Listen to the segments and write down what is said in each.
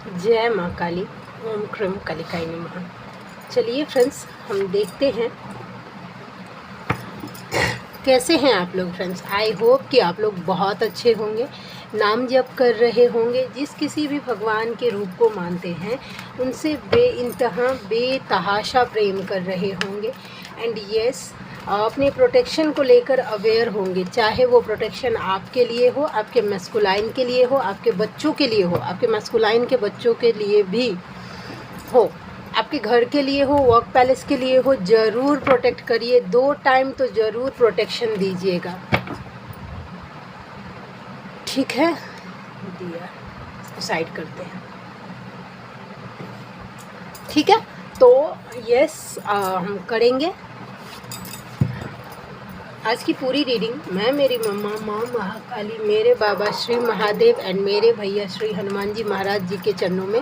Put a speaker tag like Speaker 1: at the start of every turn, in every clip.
Speaker 1: जय माँ काली। ओम क्रम कालिकाय नमः। चलिए फ्रेंड्स, हम देखते हैं कैसे हैं आप लोग। फ्रेंड्स, आई होप कि आप लोग बहुत अच्छे होंगे, नाम जप कर रहे होंगे, जिस किसी भी भगवान के रूप को मानते हैं उनसे बेइंतहा बेतहाशा प्रेम कर रहे होंगे। एंड यस, अपने प्रोटेक्शन को लेकर अवेयर होंगे, चाहे वो प्रोटेक्शन आपके लिए हो, आपके मैस्कुलाइन के लिए हो, आपके बच्चों के लिए हो, आपके मैस्कुलाइन के बच्चों के लिए भी हो, आपके घर के लिए हो, वर्क पैलेस के लिए हो। ज़रूर प्रोटेक्ट करिए, 2 टाइम तो ज़रूर प्रोटेक्शन दीजिएगा, ठीक है। दिया इसको साइड करते हैं, ठीक है। तो यस, हम करेंगे आज की पूरी रीडिंग। मैं, मेरी मम्मा माँ महाकाली, मेरे बाबा श्री महादेव एंड मेरे भैया श्री हनुमान जी महाराज जी के चरणों में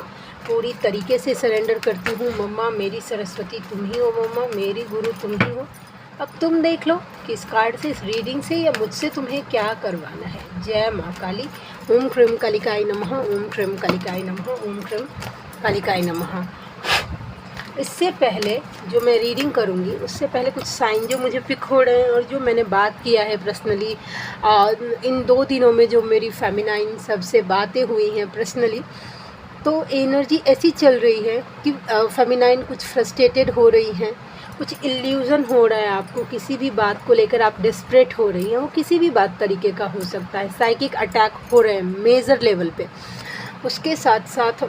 Speaker 1: पूरी तरीके से सरेंडर करती हूँ। मम्मा मेरी सरस्वती तुम ही हो, मम्मा मेरी गुरु तुम ही हो। अब तुम देख लो कि इस कार्ड से, इस रीडिंग से या मुझसे तुम्हें क्या करवाना है। जय माँ काली। ओम क्रीम कालिकाय नमः, ओम क्रीम कालिकाय नमः, ओम क्रीम कालिकाय नमः। इससे पहले जो मैं रीडिंग करूँगी, उससे पहले कुछ साइन जो मुझे पिक हो रहे हैं और जो मैंने बात किया है पर्सनली इन 2 दिनों में, जो मेरी फेमिनाइन सबसे बातें हुई हैं पर्सनली, तो एनर्जी ऐसी चल रही है कि फेमिनाइन कुछ फ्रस्ट्रेटेड हो रही हैं, कुछ इल्यूज़न हो रहा है आपको, किसी भी बात को लेकर आप डिस्परेट हो रही हैं। वो किसी भी बात तरीके का हो सकता है। साइकिक अटैक हो रहे हैं मेजर लेवल पे। उसके साथ साथ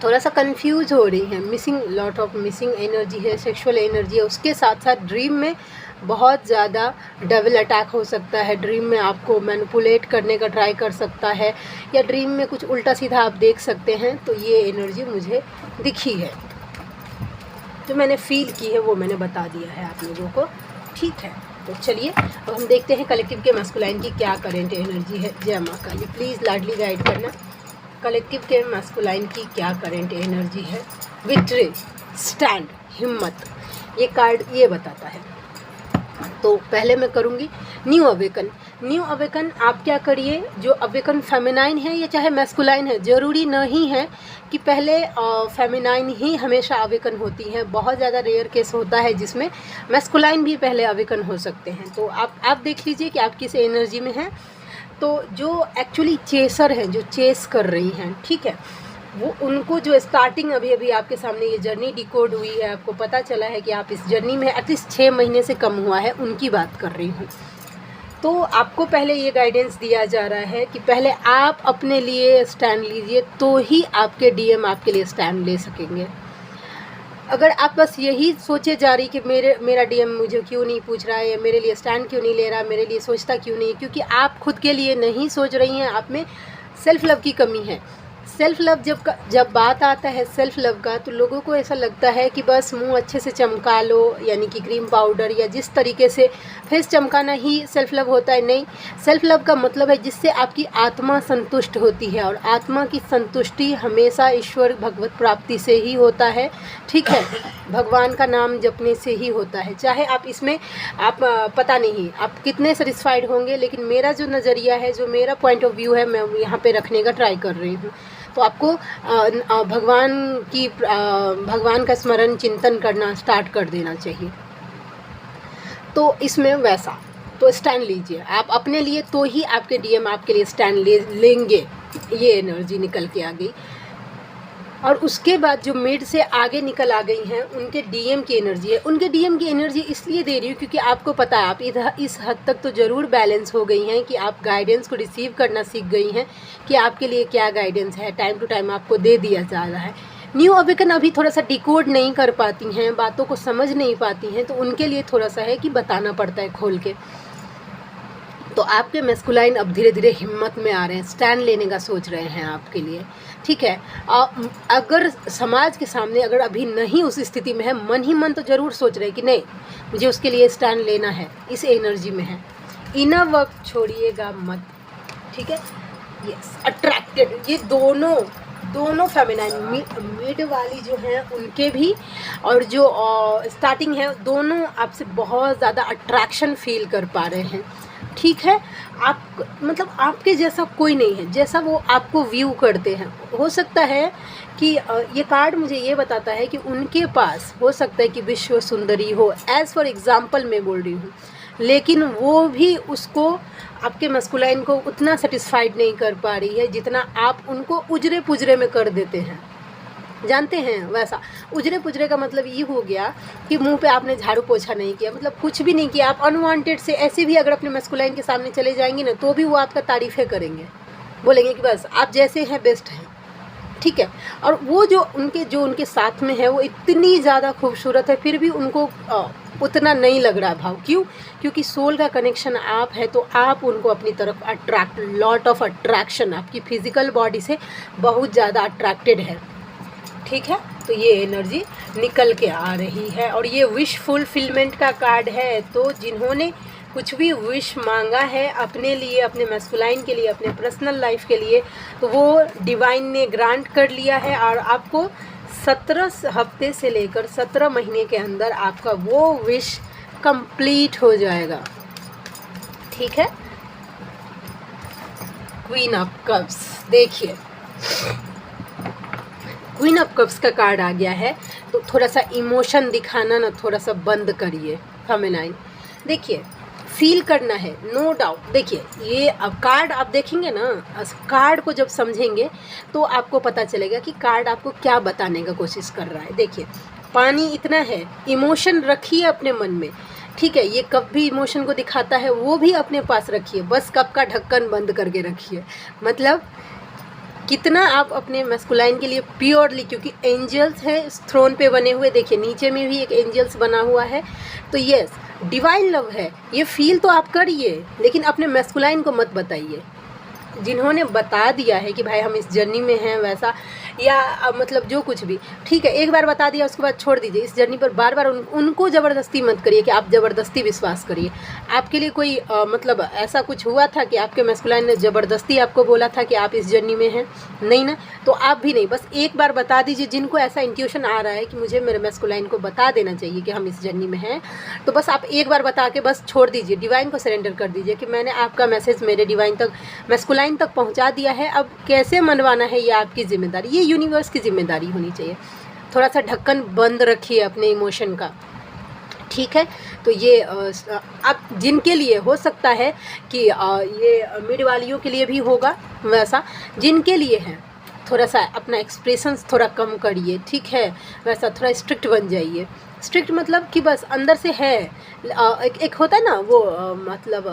Speaker 1: थोड़ा सा कंफ्यूज हो रही है, missing, lot of missing energy है, सेक्सुअल एनर्जी है। उसके साथ साथ ड्रीम में बहुत ज़्यादा डबल अटैक हो सकता है। ड्रीम में आपको मैनिपुलेट करने का ट्राई कर सकता है, या ड्रीम में कुछ उल्टा सीधा आप देख सकते हैं। तो ये एनर्जी मुझे दिखी है, जो मैंने फील की है वो मैंने बता दिया है आप लोगों को, ठीक है। तो चलिए अब हम देखते हैं कलेक्टिव के मैस्कुलाइन की क्या करेंट एनर्जी है। जय माँ काली। प्लीज़ लाडली गाइड करना, कलेक्टिव के मैस्कुलाइन की क्या करेंट एनर्जी है। विक्ट्री, स्टैंड, हिम्मत, ये कार्ड ये बताता है। तो पहले मैं करूँगी न्यू अवेकन। न्यू अवेकन आप क्या करिए, जो अवेकन फेमिनाइन है या चाहे मैस्कुलाइन है, ज़रूरी नहीं है कि पहले फेमिनाइन ही हमेशा अवेकन होती है। बहुत ज़्यादा रेयर केस होता है जिसमें मैस्कुलाइन भी पहले अवेकन हो सकते हैं। तो आप देख लीजिए कि आप किस एनर्जी में हैं। तो जो एक्चुअली चेसर हैं, जो चेस कर रही हैं, ठीक है, वो उनको जो स्टार्टिंग अभी आपके सामने ये जर्नी डिकोड हुई है, आपको पता चला है कि आप इस जर्नी में एटलीस्ट 6 महीने से कम हुआ है, उनकी बात कर रही हूँ। तो आपको पहले ये गाइडेंस दिया जा रहा है कि पहले आप अपने लिए स्टैंड लीजिए, तो ही आपके डीएम आपके लिए स्टैंड ले सकेंगे। अगर आप बस यही सोचे जा रही कि मेरा डीएम मुझे क्यों नहीं पूछ रहा है, या मेरे लिए स्टैंड क्यों नहीं ले रहा, मेरे लिए सोचता क्यों नहीं, क्योंकि आप खुद के लिए नहीं सोच रही हैं। आप में सेल्फ़ लव की कमी है। सेल्फ़ लव जब बात आता है सेल्फ़ लव का, तो लोगों को ऐसा लगता है कि बस मुंह अच्छे से चमका लो, यानी कि क्रीम पाउडर या जिस तरीके से फेस चमकाना ही सेल्फ़ लव होता है। नहीं, सेल्फ़ लव का मतलब है जिससे आपकी आत्मा संतुष्ट होती है, और आत्मा की संतुष्टि हमेशा ईश्वर भगवत प्राप्ति से ही होता है, ठीक है। भगवान का नाम जपने से ही होता है। चाहे आप इसमें पता नहीं आप कितने सेटिस्फाइड होंगे, लेकिन मेरा जो नज़रिया है, जो मेरा पॉइंट ऑफ व्यू है, मैं यहाँ पे रखने का ट्राई कर रही हूँ। तो आपको भगवान का स्मरण चिंतन करना स्टार्ट कर देना चाहिए। तो इसमें वैसा तो स्टैंड लीजिए आप अपने लिए, तो ही आपके डीएम आपके लिए स्टैंड लेंगे। ये एनर्जी निकल के आ गई। और उसके बाद जो मिड से आगे निकल आ गई हैं, उनके डीएम की एनर्जी है। उनके डीएम की एनर्जी इसलिए दे रही हूँ क्योंकि आपको पता है, आप इस हद तक तो ज़रूर बैलेंस हो गई हैं कि आप गाइडेंस को रिसीव करना सीख गई हैं कि आपके लिए क्या गाइडेंस है, टाइम टू टाइम आपको दे दिया जा रहा है। न्यू अवेकन अभी थोड़ा सा डिकोड नहीं कर पाती हैं, बातों को समझ नहीं पाती हैं, तो उनके लिए थोड़ा सा है कि बताना पड़ता है खोल के। तो आपके मैस्कुलाइन अब धीरे धीरे हिम्मत में आ रहे हैं, स्टैंड लेने का सोच रहे हैं आपके लिए, ठीक है। अगर समाज के सामने अगर अभी नहीं उस स्थिति में है, मन ही मन तो ज़रूर सोच रहे हैं कि नहीं, मुझे उसके लिए स्टैंड लेना है, इस एनर्जी में है। इनर वर्क छोड़िएगा मत, ठीक है। यस, अट्रैक्टेड, ये दोनों फेमिनाइन, मिड वाली जो हैं उनके भी, और जो स्टार्टिंग है, दोनों आपसे बहुत ज़्यादा अट्रैक्शन फील कर पा रहे हैं। ठीक है। आप मतलब आपके जैसा कोई नहीं है, जैसा वो आपको व्यू करते हैं। हो सकता है कि ये कार्ड मुझे ये बताता है कि उनके पास हो सकता है कि विश्व सुंदरी हो, एज़ फॉर एग्ज़ाम्पल मैं बोल रही हूँ, लेकिन वो भी उसको आपके मस्कुलाइन को उतना सेटिस्फाइड नहीं कर पा रही है जितना आप उनको उजरे पुजरे में कर देते हैं। जानते हैं वैसा उजरे पुजरे का मतलब ये हो गया कि मुंह पे आपने झाड़ू पोछा नहीं किया, मतलब कुछ भी नहीं किया, आप अनवांटेड से ऐसे भी अगर अपने मस्कुलाइन के सामने चले जाएंगे ना तो भी वो आपका तारीफ़ें करेंगे, बोलेंगे कि बस आप जैसे हैं बेस्ट हैं, ठीक है। और वो जो उनके साथ में है वो इतनी ज़्यादा खूबसूरत है, फिर भी उनको उतना नहीं लग रहा भाव। क्यों? क्योंकि सोल का कनेक्शन आप है, तो आप उनको अपनी तरफ अट्रैक्ट, लॉट ऑफ अट्रैक्शन आपकी फिजिकल बॉडी से बहुत ज़्यादा अट्रैक्टेड है, ठीक है। तो ये एनर्जी निकल के आ रही है और ये विश फुलफिलमेंट का कार्ड है। तो जिन्होंने कुछ भी विश मांगा है अपने लिए, अपने मैस्कुलाइन के लिए, अपने पर्सनल लाइफ के लिए, तो वो डिवाइन ने ग्रांट कर लिया है और आपको 17 हफ्ते से लेकर 17 महीने के अंदर आपका वो विश कंप्लीट हो जाएगा, ठीक है। क्वीन ऑफ कप्स, देखिए क्वीन ऑफ कप्स का कार्ड आ गया है। तो थोड़ा सा इमोशन दिखाना ना थोड़ा सा बंद करिए फेमिनाइन। देखिए फील करना है, नो डाउट। देखिए ये अब कार्ड आप देखेंगे ना, कार्ड को जब समझेंगे तो आपको पता चलेगा कि कार्ड आपको क्या बताने का कोशिश कर रहा है। देखिए पानी इतना है, इमोशन रखिए अपने मन में, ठीक है। ये कप भी इमोशन को दिखाता है, वो भी अपने पास रखिए, बस कप का ढक्कन बंद करके रखिए। मतलब कितना आप अपने मैस्कुलाइन के लिए प्योरली, क्योंकि एंजल्स हैं इस थ्रोन पे बने हुए, देखिए नीचे में भी एक एंजल्स बना हुआ है। तो यस डिवाइन लव है, ये फील तो आप करिए, लेकिन अपने मैस्कुलाइन को मत बताइए। जिन्होंने बता दिया है कि भाई हम इस जर्नी में हैं वैसा, या मतलब जो कुछ भी, ठीक है, एक बार बता दिया उसके बाद छोड़ दीजिए। इस जर्नी पर बार बार उनको ज़बरदस्ती मत करिए कि आप ज़बरदस्ती विश्वास करिए। आपके लिए कोई मतलब ऐसा कुछ हुआ था कि आपके मैस्कुलाइन ने ज़बरदस्ती आपको बोला था कि आप इस जर्नी में हैं? नहीं ना, तो आप भी नहीं, बस एक बार बता दीजिए। जिनको ऐसा इंट्यूशन आ रहा है कि मुझे मेरे मैस्कुलाइन को बता देना चाहिए कि हम इस जर्नी में हैं, तो बस आप एक बार बता के बस छोड़ दीजिए, डिवाइन को सरेंडर कर दीजिए कि मैंने आपका मैसेज मेरे डिवाइन तक, मैस्कुलाइन तक पहुंचा दिया है। अब कैसे मनवाना है ये आपकी जिम्मेदारी, ये यूनिवर्स की जिम्मेदारी होनी चाहिए। थोड़ा सा ढक्कन बंद रखिए अपने इमोशन का, ठीक है। तो ये अब जिनके लिए हो सकता है कि ये मिड वालियों के लिए भी होगा वैसा, जिनके लिए है थोड़ा सा अपना एक्सप्रेशंस थोड़ा कम करिए, ठीक है। वैसा थोड़ा स्ट्रिक्ट बन जाइए। स्ट्रिक्ट मतलब कि बस अंदर से है, एक होता है ना वो मतलब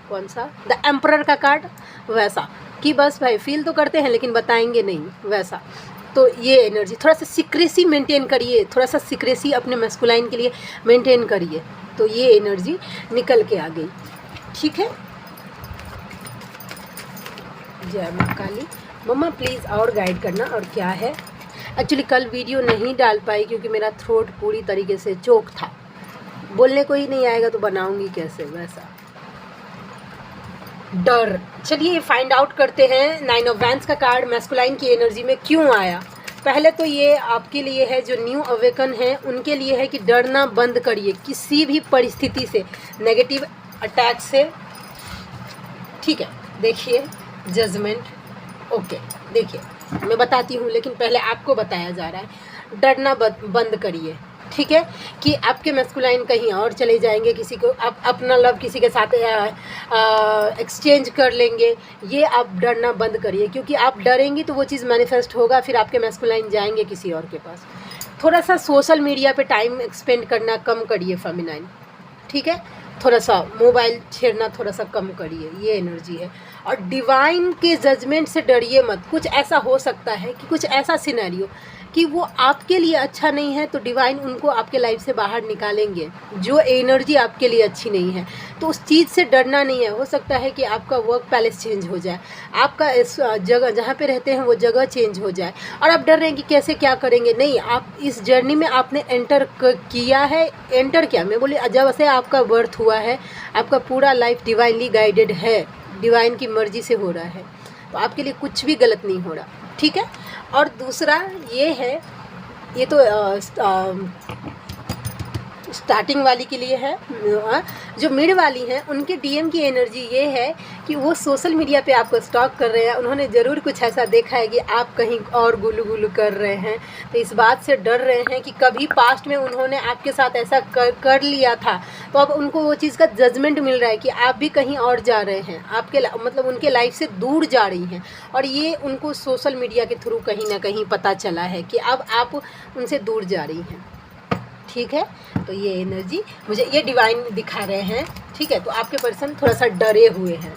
Speaker 1: कौन सा, द एम्परर का कार्ड, वैसा कि बस भाई फील तो करते हैं लेकिन बताएंगे नहीं, वैसा। तो ये एनर्जी थोड़ा सा सीक्रेसी मेंटेन करिए, थोड़ा सा सीक्रेसी अपने मैस्कुलाइन के लिए मेंटेन करिए। तो ये एनर्जी निकल के आ गई, ठीक है। जय माँ काली। मम्मा प्लीज़ और गाइड करना और क्या है। एक्चुअली कल वीडियो नहीं डाल पाई क्योंकि मेरा थ्रोट पूरी तरीके से चोक था, बोलने को ही नहीं आएगा तो बनाऊंगी कैसे, वैसा डर। चलिए फाइंड आउट करते हैं 9 ऑफ वैंड्स का कार्ड मैस्कुलाइन की एनर्जी में क्यों आया। पहले तो ये आपके लिए है, जो न्यू अवेकन है उनके लिए है कि डरना बंद करिए किसी भी परिस्थिति से, नेगेटिव अटैक से, ठीक है। देखिए जजमेंट, ओके देखिए मैं बताती हूँ, लेकिन पहले आपको बताया जा रहा है। डरना बंद करिए, ठीक है, कि आपके मैस्कुलाइन कहीं और चले जाएंगे, किसी को आप अपना लव किसी के साथ एक्सचेंज कर लेंगे, ये आप डरना बंद करिए। क्योंकि आप डरेंगी तो वो चीज़ मैनिफेस्ट होगा, फिर आपके मैस्कुलाइन जाएंगे किसी और के पास। थोड़ा सा सोशल मीडिया पे टाइम स्पेंड करना कम करिए फेमिनाइन, ठीक है। थोड़ा सा मोबाइल छेड़ना थोड़ा सा कम करिए, ये एनर्जी है। और डिवाइन के जजमेंट से डरिए मत। कुछ ऐसा हो सकता है कि कुछ ऐसा सिनेरियो कि वो आपके लिए अच्छा नहीं है, तो डिवाइन उनको आपके लाइफ से बाहर निकालेंगे, जो एनर्जी आपके लिए अच्छी नहीं है। तो उस चीज़ से डरना नहीं है। हो सकता है कि आपका वर्क पैलेस चेंज हो जाए, आपका इस जगह जहाँ पे रहते हैं वो जगह चेंज हो जाए, और आप डर रहे हैं कि कैसे क्या करेंगे। नहीं, आप इस जर्नी में आपने एंटर किया है। एंटर क्या, मैं बोली जब से आपका बर्थ हुआ है, आपका पूरा लाइफ डिवाइनली गाइडेड है, डिवाइन की मर्जी से हो रहा है, तो आपके लिए कुछ भी गलत नहीं हो रहा, ठीक है। और दूसरा ये है, ये तो स्टार्टिंग वाली के लिए है। जो मिड वाली हैं उनके डीएम की एनर्जी ये है कि वो सोशल मीडिया पे आपको स्टॉक कर रहे हैं। उन्होंने ज़रूर कुछ ऐसा देखा है कि आप कहीं और गुलू गुलू कर रहे हैं, तो इस बात से डर रहे हैं कि कभी पास्ट में उन्होंने आपके साथ ऐसा कर लिया था, तो अब उनको वो चीज़ का जजमेंट मिल रहा है कि आप भी कहीं और जा रहे हैं, आपके मतलब उनके लाइफ से दूर जा रही हैं। और ये उनको सोशल मीडिया के थ्रू कहीं ना कहीं पता चला है कि अब आप उनसे दूर जा रही हैं। ठीक है, तो ये एनर्जी मुझे ये डिवाइन दिखा रहे हैं। ठीक है, तो आपके पर्सन थोड़ा सा डरे हुए हैं।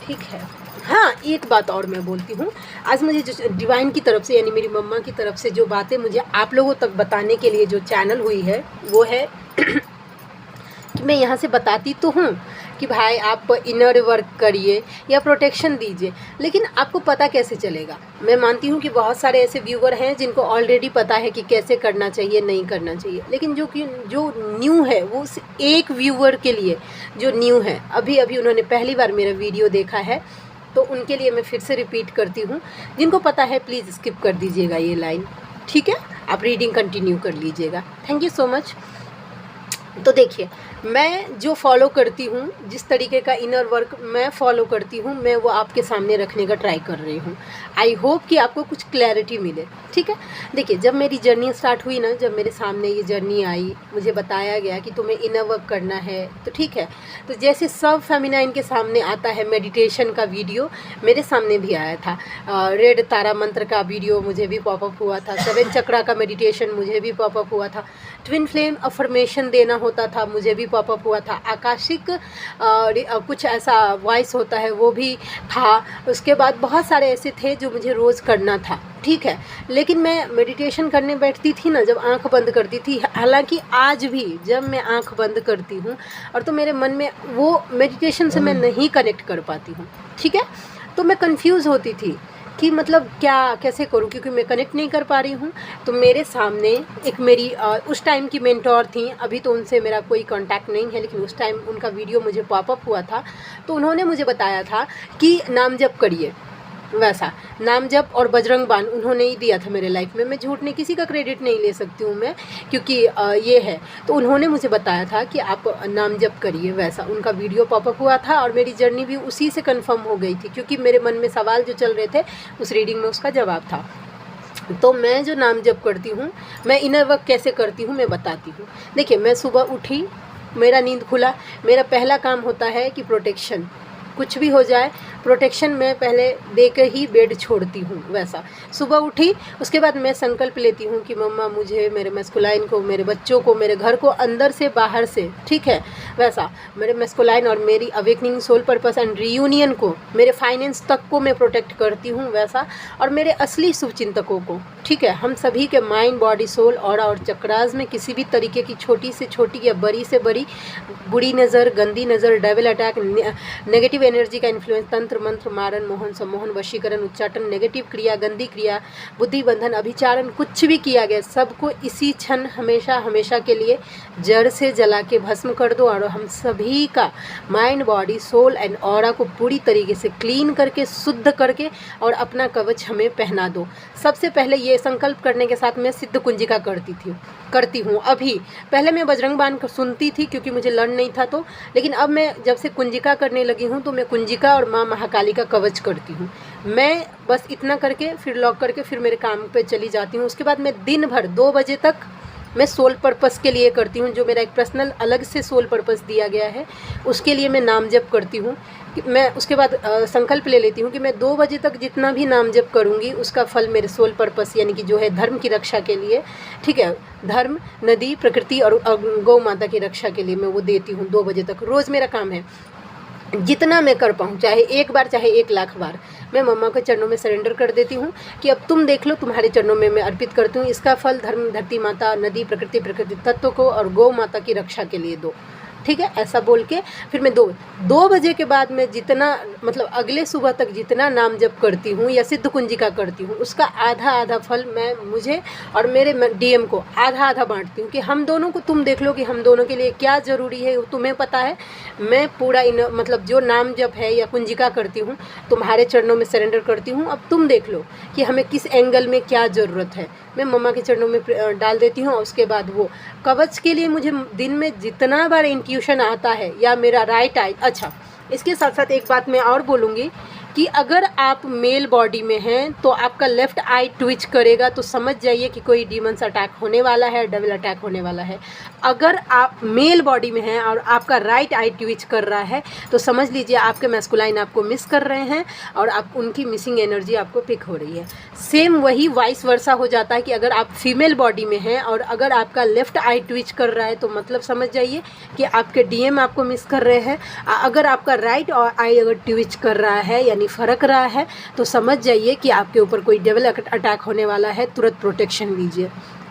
Speaker 1: ठीक है, हाँ एक बात और मैं बोलती हूँ, आज मुझे जो डिवाइन की तरफ से यानी मेरी मम्मा की तरफ से जो बातें मुझे आप लोगों तक बताने के लिए जो चैनल हुई है वो है कि मैं यहाँ से बताती तो हूँ कि भाई आप इनर वर्क करिए या प्रोटेक्शन दीजिए, लेकिन आपको पता कैसे चलेगा। मैं मानती हूँ कि बहुत सारे ऐसे व्यूवर हैं जिनको ऑलरेडी पता है कि कैसे करना चाहिए नहीं करना चाहिए, लेकिन जो न्यू है वो उस एक व्यूवर के लिए जो न्यू है, अभी उन्होंने पहली बार मेरा वीडियो देखा है, तो उनके लिए मैं फिर से रिपीट करती हूँ। जिनको पता है प्लीज़ स्किप कर दीजिएगा ये लाइन। ठीक है, आप रीडिंग कंटिन्यू कर लीजिएगा। Thank you so much. तो देखिए, मैं जो फॉलो करती हूँ, जिस तरीके का इनर वर्क मैं फॉलो करती हूँ, मैं वो आपके सामने रखने का ट्राई कर रही हूँ। आई होप कि आपको कुछ क्लैरिटी मिले। ठीक है, देखिए जब मेरी जर्नी स्टार्ट हुई ना, जब मेरे सामने ये जर्नी आई, मुझे बताया गया कि तुम्हें इनर वर्क करना है, तो ठीक है, तो जैसे सब फेमिनाइन के सामने आता है मेडिटेशन का वीडियो, मेरे सामने भी आया था। रेड तारा मंत्र का वीडियो मुझे भी पॉपअप हुआ था, 7 चक्रा का मेडिटेशन मुझे भी पॉपअप हुआ था, ट्विन फ्लेम अफर्मेशन देना होता था मुझे भी पॉपअप हुआ था, आकाशिक कुछ ऐसा वॉइस होता है वो भी था। उसके बाद बहुत सारे ऐसे थे जो मुझे रोज़ करना था। ठीक है, लेकिन मैं मेडिटेशन करने बैठती थी ना, जब आंख बंद करती थी, हालांकि आज भी जब मैं आंख बंद करती हूँ और तो मेरे मन में वो मेडिटेशन से मैं नहीं कनेक्ट कर पाती हूँ। ठीक है, तो मैं कंफ्यूज होती थी कि मतलब क्या कैसे करूं, क्योंकि मैं कनेक्ट नहीं कर पा रही हूं। तो मेरे सामने एक मेरी उस टाइम की मेंटोर थी, अभी तो उनसे मेरा कोई कांटेक्ट नहीं है, लेकिन उस टाइम उनका वीडियो मुझे पॉपअप हुआ था, तो उन्होंने मुझे बताया था कि नाम जप करिए। वैसा नाम जप और बजरंग बाण उन्होंने ही दिया था मेरे लाइफ में। मैं झूठ नहीं, किसी का क्रेडिट नहीं ले सकती हूँ मैं, क्योंकि ये है, तो उन्होंने मुझे बताया था कि आप नाम जप करिए। वैसा उनका वीडियो पॉपअप हुआ था और मेरी जर्नी भी उसी से कंफर्म हो गई थी, क्योंकि मेरे मन में सवाल जो चल रहे थे उस रीडिंग में उसका जवाब था। तो मैं जो नाम जप करती हूँ, मैं इनर वर्क कैसे करती हूँ मैं बताती हूँ। देखिए, मैं सुबह उठी, मेरा नींद खुला, मेरा पहला काम होता है कि प्रोटेक्शन, कुछ भी हो जाए प्रोटेक्शन मैं पहले देकर ही बेड छोड़ती हूँ। वैसा सुबह उठी, उसके बाद मैं संकल्प लेती हूँ कि मम्मा मुझे, मेरे मैस्कुलाइन को, मेरे बच्चों को, मेरे घर को अंदर से बाहर से, ठीक है, वैसा मेरे मैस्कुलाइन और मेरी awakening soul purpose and reunion को, मेरे फाइनेंस तक को मैं प्रोटेक्ट करती हूँ। वैसा और मेरे असली शुभचिंतकों को, ठीक है, हम सभी के माइंड, बॉडी, सोल, ऑरा और चक्रास में किसी भी तरीके की छोटी से छोटी या बड़ी से बड़ी बुरी नज़र, गंदी नज़र, डेविल अटैक, नेगेटिव एनर्जी का इन्फ्लुएंस, तंत्र मंत्र, मारण, मोहन, सम्मोहन, वशीकरण, उच्चाटन, नेगेटिव क्रिया, गंदी क्रिया, बुद्धि बंधन, अभिचारण, कुछ भी किया गया सबको इसी क्षण हमेशा हमेशा के लिए जड़ से जला के भस्म कर दो और हम सभी का mind, body, soul and aura को पूरी तरीके से क्लीन करके, शुद्ध करके और अपना कवच हमें पहना दो। सबसे पहले ये संकल्प करने के साथ मैं सिद्ध कुंजिका करती हूँ। अभी पहले मैं बजरंग बाण को सुनती थी क्योंकि मुझे लड़ नहीं था, तो लेकिन अब मैं जब से कुंजिका करने लगी हूँ तो मैं कुंजिका और माँ महाकाली का कवच करती हूँ। मैं बस इतना करके फिर लॉक करके फिर मेरे काम पे चली जाती हूँ। उसके बाद मैं दिन भर 2 बजे तक मैं सोल पर्पस के लिए करती हूँ, जो मेरा एक पर्सनल अलग से सोल पर्पस दिया गया है, उसके लिए मैं नाम जप करती हूँ। मैं उसके बाद संकल्प ले लेती हूँ कि मैं 2 बजे तक जितना भी नाम जप करूँगी उसका फल मेरे सोल पर्पस यानी कि जो है धर्म की रक्षा के लिए, ठीक है, धर्म, नदी, प्रकृति और गौ माता की रक्षा के लिए मैं वो देती हूँ। 2 बजे तक रोज़ मेरा काम है, जितना मैं कर पाऊँ, चाहे 1 बार चाहे 1 लाख बार, मैं मम्मा के चरणों में सरेंडर कर देती हूँ कि अब तुम देख लो, तुम्हारे चरणों में मैं अर्पित करती हूँ। इसका फल धर्म, धरती माता, नदी, प्रकृति तत्व को और गौ माता की रक्षा के लिए दो। ठीक है, ऐसा बोल के फिर मैं 2 बजे के बाद मैं जितना मतलब अगले सुबह तक जितना नाम जप करती हूँ या सिद्ध कुंजिका करती हूँ, उसका आधा फल मैं मुझे और मेरे DM को आधा बांटती हूँ कि हम दोनों को, तुम देख लो कि हम दोनों के लिए क्या ज़रूरी है, तुम्हें पता है। मैं पूरा मतलब जो नाम जप है या कुंजिका करती हूँ तुम्हारे चरणों में सरेंडर करती हूँ। अब तुम देख लो कि हमें किस एंगल में क्या ज़रूरत है, मैं मम्मा के चरणों में डाल देती हूँ। और उसके बाद वो कवच के लिए मुझे दिन में जितना बार इंट्यूशन आता है या मेरा राइट आई। अच्छा, इसके साथ साथ एक बात मैं और बोलूँगी कि अगर आप मेल बॉडी में हैं तो आपका लेफ़्ट आई ट्विच करेगा, तो समझ जाइए कि कोई डीमंस अटैक होने वाला है, डेविल अटैक होने वाला है। अगर आप मेल बॉडी में हैं और आपका राइट आई ट्विच कर रहा है तो समझ लीजिए आपके मैस्कुलाइन आपको मिस कर रहे हैं और आप उनकी मिसिंग एनर्जी आपको पिक हो रही है। सेम वही वाइस वर्सा हो जाता है कि अगर आप फीमेल बॉडी में हैं और अगर आपका लेफ़्ट आई ट्विच कर रहा है तो मतलब समझ जाइए कि आपके DM आपको मिस कर रहे हैं। अगर आपका राइट आई अगर ट्विच कर रहा है यानी फ़र्क रहा है तो समझ जाइए कि आपके ऊपर कोई डेविल अटैक होने वाला है। तुरंत प्रोटेक्शन लीजिए,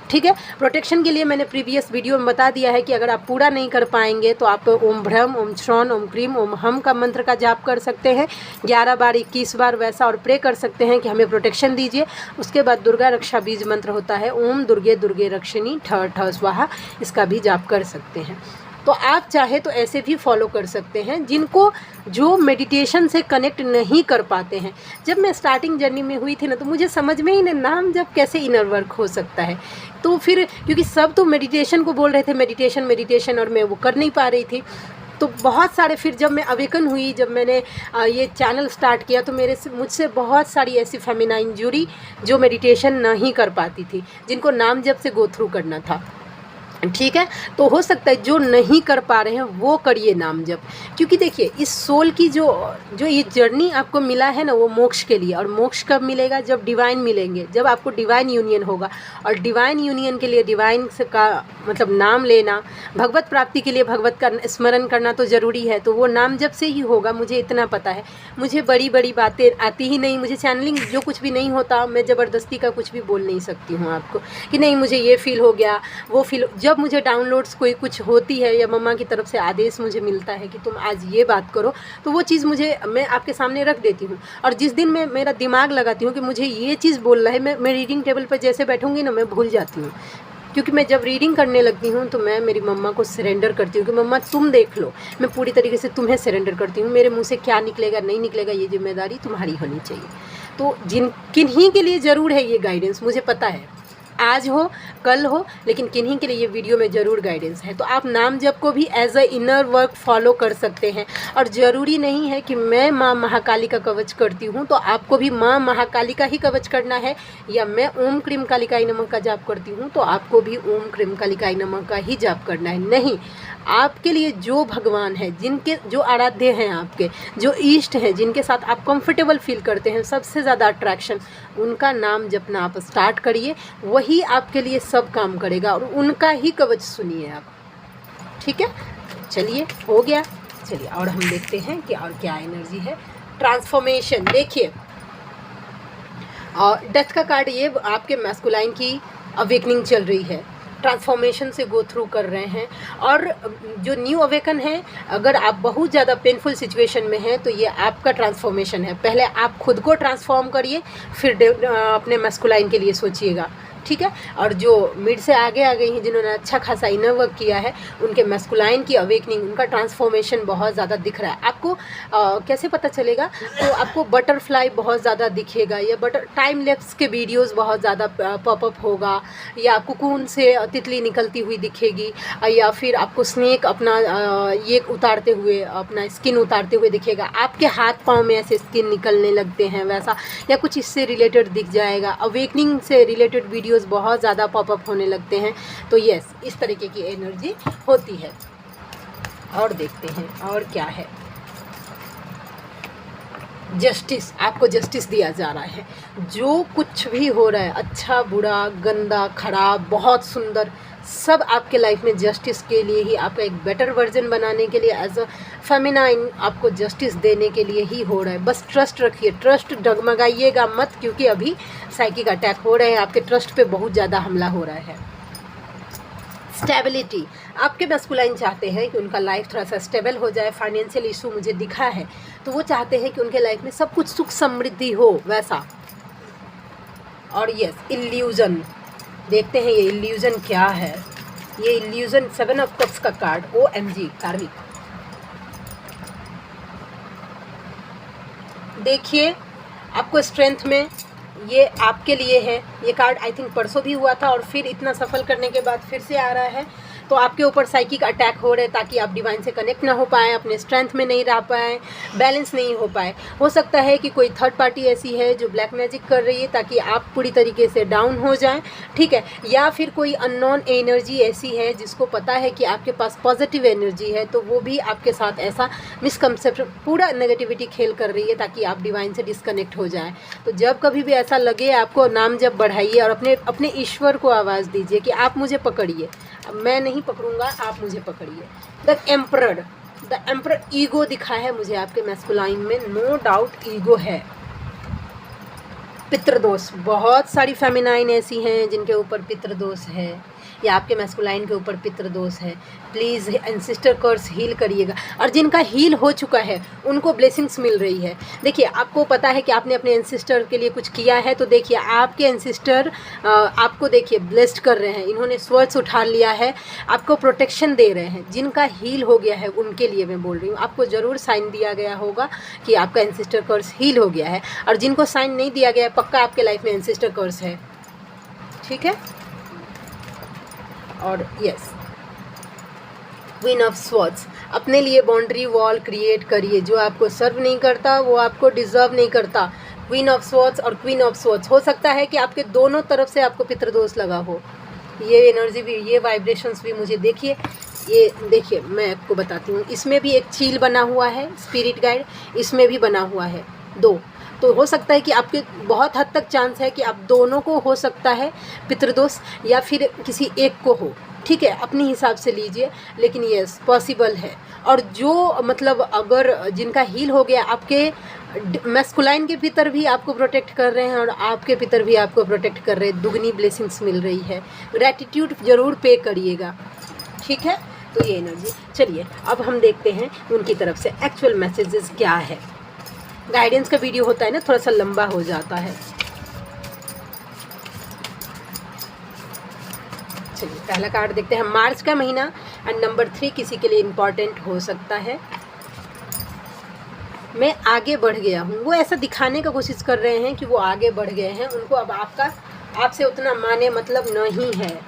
Speaker 1: ठीक है। प्रोटेक्शन के लिए मैंने प्रीवियस वीडियो में बता दिया है कि अगर आप पूरा नहीं कर पाएंगे तो आप ओम भ्रम, ओम श्रवण, ओम क्रीम, ओम हम का मंत्र का जाप कर सकते हैं 11 बार 21 बार वैसा, और प्रे कर सकते हैं कि हमें प्रोटेक्शन दीजिए। उसके बाद दुर्गा रक्षा बीज मंत्र होता है, ओम दुर्गे दुर्गे रक्षिणी ठ ठ स्वाहा, इसका भी जाप कर सकते हैं। तो आप चाहे तो ऐसे भी फॉलो कर सकते हैं। जिनको जो मेडिटेशन से कनेक्ट नहीं कर पाते हैं, जब मैं स्टार्टिंग जर्नी में हुई थी ना तो मुझे समझ में ही नहीं नाम जब कैसे इनर वर्क हो सकता है। तो फिर क्योंकि सब तो मेडिटेशन को बोल रहे थे, मेडिटेशन और मैं वो कर नहीं पा रही थी। तो बहुत सारे, फिर जब मैं अवेकन हुई, जब मैंने ये चैनल स्टार्ट किया तो मुझसे बहुत सारी ऐसी फेमिनाइन जुड़ी जो मेडिटेशन नहीं कर पाती थी, जिनको नाम जप से गो थ्रू करना था, ठीक है। तो हो सकता है जो नहीं कर पा रहे हैं वो करिए नाम जप, क्योंकि देखिए इस सोल की जो ये जर्नी आपको मिला है ना वो मोक्ष के लिए। और मोक्ष कब मिलेगा? जब डिवाइन मिलेंगे, जब आपको डिवाइन यूनियन होगा। और डिवाइन यूनियन के लिए डिवाइन का मतलब नाम लेना, भगवत प्राप्ति के लिए भगवत का स्मरण करना तो ज़रूरी है। तो वो नाम जप से ही होगा, मुझे इतना पता है। मुझे बड़ी बड़ी बातें आती ही नहीं, मुझे चैनलिंग जो कुछ भी नहीं होता, मैं ज़बरदस्ती का कुछ भी बोल नहीं सकती हूँ आपको कि नहीं मुझे ये फील हो गया, वो फील। जब मुझे डाउनलोड्स कोई कुछ होती है या मम्मा की तरफ से आदेश मुझे मिलता है कि तुम आज ये बात करो, तो वो चीज़ मैं आपके सामने रख देती हूँ। और जिस दिन मैं मेरा दिमाग लगाती हूँ कि मुझे ये चीज़ बोलना है, मैं रीडिंग टेबल पर जैसे बैठूँगी ना मैं भूल जाती हूँ। क्योंकि मैं जब रीडिंग करने लगती हूँ तो मैं मेरी मम्मा को सरेंडर करती हूँ कि मम्मा तुम देख लो, मैं पूरी तरीके से तुम्हें सरेंडर करती हूँ। मेरे मुँह से क्या निकलेगा नहीं निकलेगा ये जिम्मेदारी तुम्हारी होनी चाहिए। तो किन्हीं के लिए ज़रूर है ये गाइडेंस, मुझे पता है, आज हो कल हो, लेकिन किन्हीं के लिए ये वीडियो में ज़रूर गाइडेंस है। तो आप नाम जप को भी as a inner work follow कर सकते हैं। और ज़रूरी नहीं है कि मैं माँ महाकाली का कवच करती हूँ तो आपको भी माँ महाकाली का ही कवच करना है, या मैं ओम क्रीम कालिकाई नमः का जाप करती हूँ तो आपको भी ओम क्रीम कालिकाई नमः का ही जाप करना है। नहीं, आपके लिए जो भगवान है, जिनके जो आराध्य हैं, आपके जो इष्ट हैं, जिनके साथ आप कंफर्टेबल फील करते हैं, सबसे ज़्यादा अट्रैक्शन, उनका नाम जपना आप स्टार्ट करिए। वही आपके लिए सब काम करेगा और उनका ही कवच सुनिए आप, ठीक है। चलिए हो गया, चलिए और हम देखते हैं कि और क्या एनर्जी है। ट्रांसफॉर्मेशन देखिए, और डेथ का कार्ड, ये आपके मैस्कुलाइन की अवेकनिंग चल रही है, ट्रांसफॉर्मेशन से गो थ्रू कर रहे हैं। और जो न्यू अवेकन है, अगर आप बहुत ज़्यादा पेनफुल सिचुएशन में हैं तो ये आपका ट्रांसफॉर्मेशन है। पहले आप खुद को ट्रांसफॉर्म करिए, फिर अपने मैस्कुलाइन के लिए सोचिएगा, ठीक है। और जो मिड से आगे आ गई हैं, जिन्होंने अच्छा खासा इनर वर्क किया है, उनके मैस्कुलाइन की अवेकनिंग, उनका ट्रांसफॉर्मेशन बहुत ज़्यादा दिख रहा है। आपको कैसे पता चलेगा? तो आपको बटरफ्लाई बहुत ज़्यादा दिखेगा, या टाइम लैप्स के वीडियोस बहुत ज़्यादा पॉपअप होगा, या कुकून से तितली निकलती हुई दिखेगी, या फिर आपको स्नेक अपना ये उतारते हुए, अपना स्किन उतारते हुए दिखेगा। आपके हाथ पाँव में ऐसे स्किन निकलने लगते हैं वैसा, या कुछ इससे रिलेटेड दिख जाएगा। अवेकनिंग से रिलेटेड वीडियोस बहुत ज़्यादा पॉपअप होने लगते हैं। तो यस, इस तरीके की एनर्जी होती है। और देखते हैं और क्या है। जस्टिस, आपको जस्टिस दिया जा रहा है। जो कुछ भी हो रहा है, अच्छा बुरा गंदा खराब बहुत सुंदर, सब आपके लाइफ में जस्टिस के लिए ही, आपका एक बेटर वर्जन बनाने के लिए, एज अ फेमिनाइन आपको जस्टिस देने के लिए ही हो रहा है। बस ट्रस्ट रखिए, ट्रस्ट डगमगाइएगा मत, क्योंकि अभी साइकिक अटैक हो रहे हैं, आपके ट्रस्ट पे बहुत ज़्यादा हमला हो रहा है। स्टेबिलिटी, आपके मैस्कुलाइन चाहते हैं कि उनका लाइफ थोड़ा सा स्टेबल हो जाए। फाइनेंशियल इशू मुझे दिखा है तो वो चाहते हैं कि उनके लाइफ में सब कुछ सुख समृद्धि हो वैसा। और यस, इल्यूजन, देखते हैं ये इल्यूजन क्या है। ये इल्यूजन 7 ऑफ कप्स का कार्ड, OMG कार्मिक। देखिए आपको स्ट्रेंथ में ये आपके लिए है। ये कार्ड आई थिंक परसों भी हुआ था और फिर इतना सफल करने के बाद फिर से आ रहा है। तो आपके ऊपर साइकिक अटैक हो रहे हैं ताकि आप डिवाइन से कनेक्ट ना हो पाएँ, अपने स्ट्रेंथ में नहीं रह पाएँ, बैलेंस नहीं हो पाए। हो सकता है कि कोई थर्ड पार्टी ऐसी है जो ब्लैक मैजिक कर रही है ताकि आप पूरी तरीके से डाउन हो जाएं, ठीक है। या फिर कोई अननोन एनर्जी ऐसी है जिसको पता है कि आपके पास पॉजिटिव एनर्जी है, तो वो भी आपके साथ ऐसा मिसकंसेप्शन, पूरा नेगेटिविटी खेल कर रही है ताकि आप डिवाइन से डिस्कनेक्ट हो जाएं। तो जब कभी भी ऐसा लगे, आपको नाम जब बढ़ाइए और अपने ईश्वर को आवाज़ दीजिए कि आप मुझे पकड़िए, मैं नहीं पकड़ूंगा, आप मुझे पकड़िए। द एम्परर ईगो दिखा है मुझे आपके मैस्कुलाइन में, नो डाउट ईगो है। पितृदोष, बहुत सारी फेमिनाइन ऐसी हैं जिनके ऊपर पितृदोष है या आपके मैस्कुलाइन के ऊपर पितृदोष है। प्लीज़ एंसेस्टर कर्स हील करिएगा। और जिनका हील हो चुका है उनको ब्लेसिंग्स मिल रही है। देखिए आपको पता है कि आपने अपने एंसेस्टर के लिए कुछ किया है, तो देखिए आपके एंसेस्टर आपको देखिए ब्लेस्ड कर रहे हैं। इन्होंने स्वर्ड्स उठा लिया है, आपको प्रोटेक्शन दे रहे हैं। जिनका हील हो गया है उनके लिए मैं बोल रही हूँ, आपको ज़रूर साइन दिया गया होगा कि आपका एंसेस्टर कर्स हील हो गया है। और जिनको साइन नहीं दिया गया है, पक्का आपके लाइफ में एंसेस्टर कर्स है, ठीक है। और यस, क्वीन ऑफ स्वॉर्ड्स, अपने लिए बाउंड्री वॉल क्रिएट करिए। जो आपको सर्व नहीं करता वो आपको डिजर्व नहीं करता। क्वीन ऑफ स्वॉर्ड्स और क्वीन ऑफ स्वॉर्ड्स, हो सकता है कि आपके दोनों तरफ से आपको पितृदोष लगा हो। ये एनर्जी भी, ये वाइब्रेशंस भी मुझे देखिए, ये देखिए मैं आपको बताती हूँ। इसमें भी एक चील बना हुआ है, स्पिरिट गाइड, इसमें भी बना हुआ है, 2। तो हो सकता है कि आपके बहुत हद तक चांस है कि आप दोनों को हो सकता है पितृदोष, या फिर किसी एक को हो, ठीक है। अपने हिसाब से लीजिए, लेकिन यस पॉसिबल है। और जो मतलब अगर जिनका हील हो गया, आपके मैस्कुलाइन के पितर भी आपको प्रोटेक्ट कर रहे हैं और आपके पितर भी आपको प्रोटेक्ट कर रहे हैं, दुगनी ब्लेसिंग्स मिल रही है। ग्रैटिट्यूड ज़रूर पे करिएगा, ठीक है। तो ये एनर्जी, चलिए अब हम देखते हैं उनकी तरफ से एक्चुअल मैसेजेस क्या है। गाइडेंस का वीडियो होता है ना, थोड़ा सा लंबा हो जाता है। चलिए पहला कार्ड देखते हैं। मार्च का महीना एंड नंबर 3 किसी के लिए इम्पॉर्टेंट हो सकता है। मैं आगे बढ़ गया हूँ, वो ऐसा दिखाने का कोशिश कर रहे हैं कि वो आगे बढ़ गए हैं, उनको अब आपसे उतना माने मतलब नहीं है,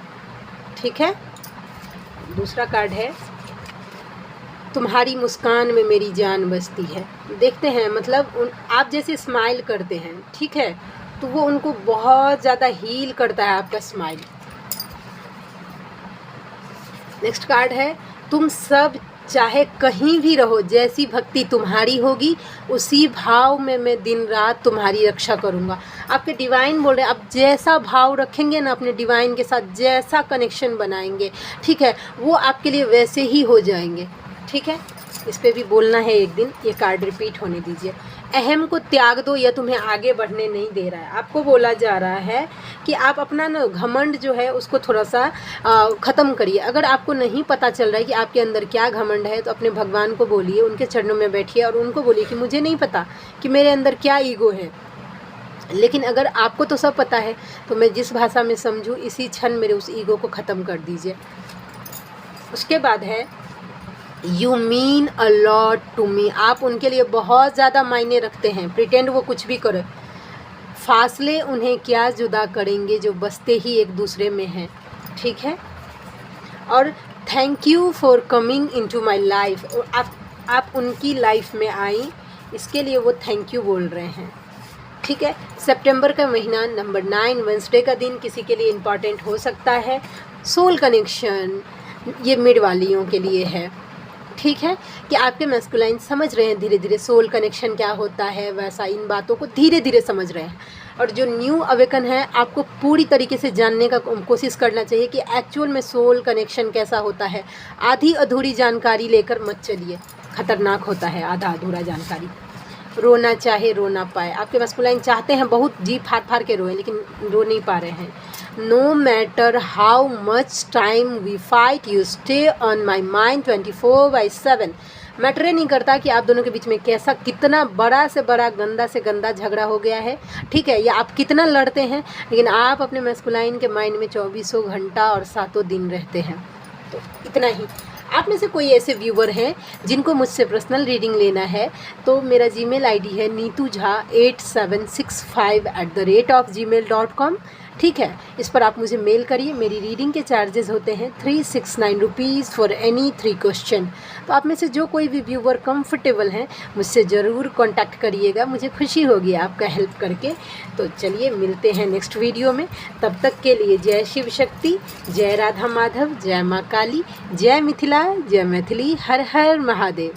Speaker 1: ठीक है। दूसरा कार्ड है, तुम्हारी मुस्कान में मेरी जान बसती है। देखते हैं मतलब आप जैसे स्माइल करते हैं, ठीक है, तो वो उनको बहुत ज़्यादा हील करता है आपका स्माइल। नेक्स्ट कार्ड है, तुम सब चाहे कहीं भी रहो, जैसी भक्ति तुम्हारी होगी उसी भाव में मैं दिन रात तुम्हारी रक्षा करूँगा। आपके डिवाइन बोल रहे हैं, आप जैसा भाव रखेंगे ना अपने डिवाइन के साथ, जैसा कनेक्शन बनाएंगे, ठीक है, वो आपके लिए वैसे ही हो जाएंगे, ठीक है। इस पे भी बोलना है एक दिन, ये कार्ड रिपीट होने दीजिए। अहम को त्याग दो, यह तुम्हें आगे बढ़ने नहीं दे रहा है। आपको बोला जा रहा है कि आप अपना ना घमंड जो है उसको थोड़ा सा ख़त्म करिए। अगर आपको नहीं पता चल रहा है कि आपके अंदर क्या घमंड है, तो अपने भगवान को बोलिए, उनके चरणों में बैठिए और उनको बोलिए कि मुझे नहीं पता कि मेरे अंदर क्या ईगो है, लेकिन अगर आपको तो सब पता है, तो मैं जिस भाषा में समझूँ इसी क्षण मेरे उस ईगो को ख़त्म कर दीजिए। उसके बाद है, you mean a lot to me, आप उनके लिए बहुत ज़्यादा मायने रखते हैं, प्रिटेंड वो कुछ भी करे। फासले उन्हें क्या जुदा करेंगे जो बसते ही एक दूसरे में हैं, ठीक है। और thank you for coming into my life, और आप उनकी लाइफ में आई, इसके लिए वो थैंक यू बोल रहे हैं, ठीक है। सितंबर का महीना नंबर 9 वेंसडे का दिन किसी के लिए इम्पॉर्टेंट हो सकता है। सोल कनेक्शन ये मिड वालियों के लिए है, ठीक है, कि आपके मैस्कुलाइन समझ रहे हैं धीरे धीरे सोल कनेक्शन क्या होता है, वैसा इन बातों को धीरे धीरे समझ रहे हैं। और जो न्यू अवेकन है, आपको पूरी तरीके से जानने का कोशिश करना चाहिए कि एक्चुअल में सोल कनेक्शन कैसा होता है। आधी अधूरी जानकारी लेकर मत चलिए, खतरनाक होता है आधा अधूरा जानकारी। रोना चाहे रो ना पाए। आपके मस्कुलाइन चाहते हैं बहुत जी फाड़ फाड़ के रोए, लेकिन रो नहीं पा रहे हैं। No matter how much time we fight you stay on my mind 24/7। Matter नहीं करता कि आप दोनों के बीच में कैसा कितना बड़ा से बड़ा गंदा से गंदा झगड़ा हो गया है, ठीक है, या आप कितना लड़ते हैं, लेकिन आप अपने मस्कुलाइन के माइंड में 24 घंटा और 7 दिन रहते हैं। तो इतना ही। आप में से कोई ऐसे व्यूवर हैं जिनको मुझसे पर्सनल रीडिंग लेना है, तो मेरा जीमेल आईडी है neetujha8765@gmail.com, ठीक है। इस पर आप मुझे मेल करिए। मेरी रीडिंग के चार्जेस होते हैं 369 रुपीज़ फॉर एनी 3 क्वेश्चन। तो आप में से जो कोई भी व्यूवर कंफर्टेबल हैं मुझसे ज़रूर कांटेक्ट करिएगा, मुझे खुशी होगी आपका हेल्प करके। तो चलिए मिलते हैं नेक्स्ट वीडियो में। तब तक के लिए जय शिव शक्ति, जय राधा माधव, जय माँ काली, जय मिथिला, जय मैथिली, हर हर महादेव।